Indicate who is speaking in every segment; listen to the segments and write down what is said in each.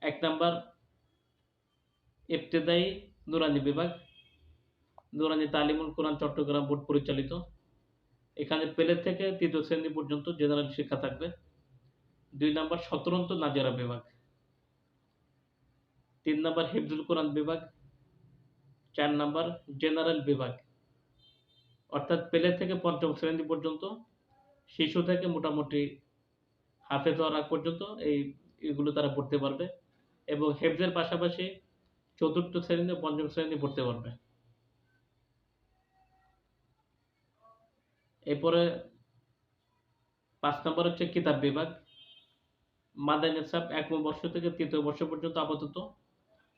Speaker 1: এক নাম্বার ইবতেদায়ী নুরানি বিভাগ, নুরানি তালিমুল কোরআন চট্টগ্রাম বোর্ড পরিচালিত। এখানে প্লে থেকে ৩য় শ্রেণী পর্যন্ত জেনারেল শিক্ষা থাকবে। ২ নাম্বার স্বতন্ত্র নাজেরা বিভাগ, ৩ নাম্বার হিফজুল কোরআন বিভাগ, ৪ নাম্বার জেনারেল বিভাগ। অর্থাৎ প্লে থেকে ৫ম শ্রেণী পর্যন্ত, শিশু থেকে মোটামুটি হাফেজ হওয়ার আগ পর্যন্ত এগুলো তারা পড়তে পারবে এবং হেফজের পাশাপাশি ৪র্থ শ্রেণী ও ৫ম শ্রেণী পড়তে পারবে। এরপরে ৫ নাম্বার হচ্ছে কিতাব বিভাগ, মাদানী নিসাব ১ম বর্ষ থেকে ৩য় বর্ষ পর্যন্ত আপাতত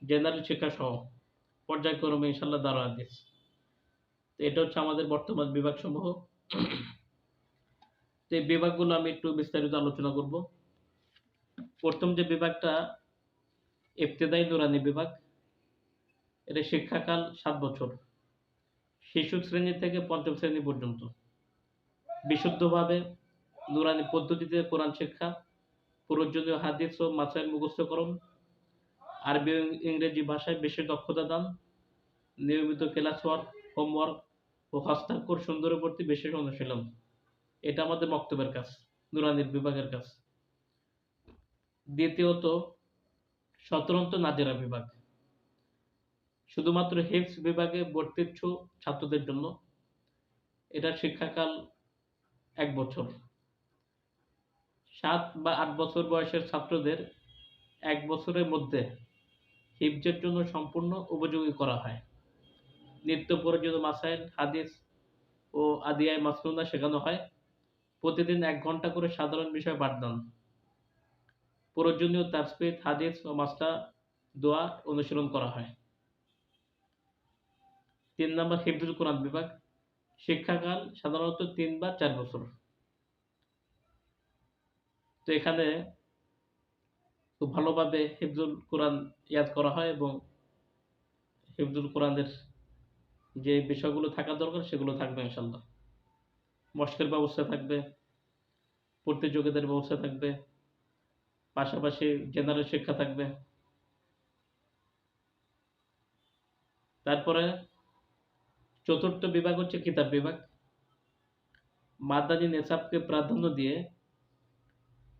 Speaker 1: জেনারেল শিক্ষা সহ পর্যায়ক্রমে ইনশাআল্লাহ দারুল হাদিস। তো এটা হচ্ছে আমাদের বর্তমান বিভাগসমূহ। তো এই বিভাগগুলো আমি একটু বিস্তারিত আলোচনা করব। প্রথম যে বিভাগটা ইবতেদায়ী নুরানি বিভাগ, এর শিক্ষাকাল ৭ বছর, শিশু শ্রেণী থেকে ৫ম শ্রেণী পর্যন্ত। বিশুদ্ধভাবে নুরানি পদ্ধতিতে কোরআন শিক্ষা, প্রয়োজনীয় হাদিস ও মাসাইল মুখস্থকরণ, আরবি ও ইংরেজি ভাষায় বেশি দক্ষতা দান, নিয়মিত ক্লাস ওয়ার্ক, হোমওয়ার্ক ও হস্তাক্ষর সুন্দরের প্রতি বিশেষ অনুশীলন। এটা আমাদের মক্তবের কাজ, নুরানির বিভাগের কাজ। দ্বিতীয়ত স্বতন্ত্র নাজেরা বিভাগ, শুধুমাত্র হিফজ বিভাগে ভর্তিচ্ছু ছাত্রদের জন্য। এটার শিক্ষাকাল ১ বছর। ৭ বা ৮ বছর বয়সের ছাত্রদের ১ বছরের মধ্যে হিফজের জন্য সম্পূর্ণ উপযোগী করা হয়। নিত্য প্রয়োজনীয় মাসাইল, হাদিস ও আদিয়ায়ে মাসনুনা শেখানো হয়। প্রতিদিন ১ ঘন্টা করে সাধারণ বিষয় পাঠদান। প্রয়োজনীয় তাসবিহ, হাদিস ও মাসলা দোয়া অনুশীলন করা হয়। ৩ নাম্বার হিফজুল কোরআন বিভাগ, শিক্ষাকাল সাধারণত ৩ বা ৪ বছর। তো এখানে খুব ভালোভাবে হিফজুল কোরআন ইয়াদ করা হয় এবং হিফজুল কোরআনের যে বিষয়গুলো থাকা দরকার সেগুলো থাকবে ইনশাআল্লাহ। মশকের ব্যবস্থা থাকবে, প্রতিযোগিতার ব্যবস্থা থাকবে, পাশাপাশি জেনারেল শিক্ষা থাকবে। তারপরে ৪র্থ বিভাগ হচ্ছে কিতাব বিভাগ, মাদানী নেসাবকে প্রাধান্য দিয়ে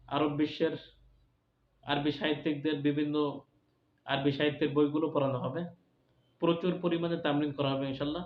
Speaker 1: আরব বিশ্বের আরবি সাহিত্যিকদের বিভিন্ন আরবি সাহিত্যের বইগুলো পড়ানো হবে। প্রচুর পরিমাণে তামরিন করা হবে ইনশাআল্লাহ।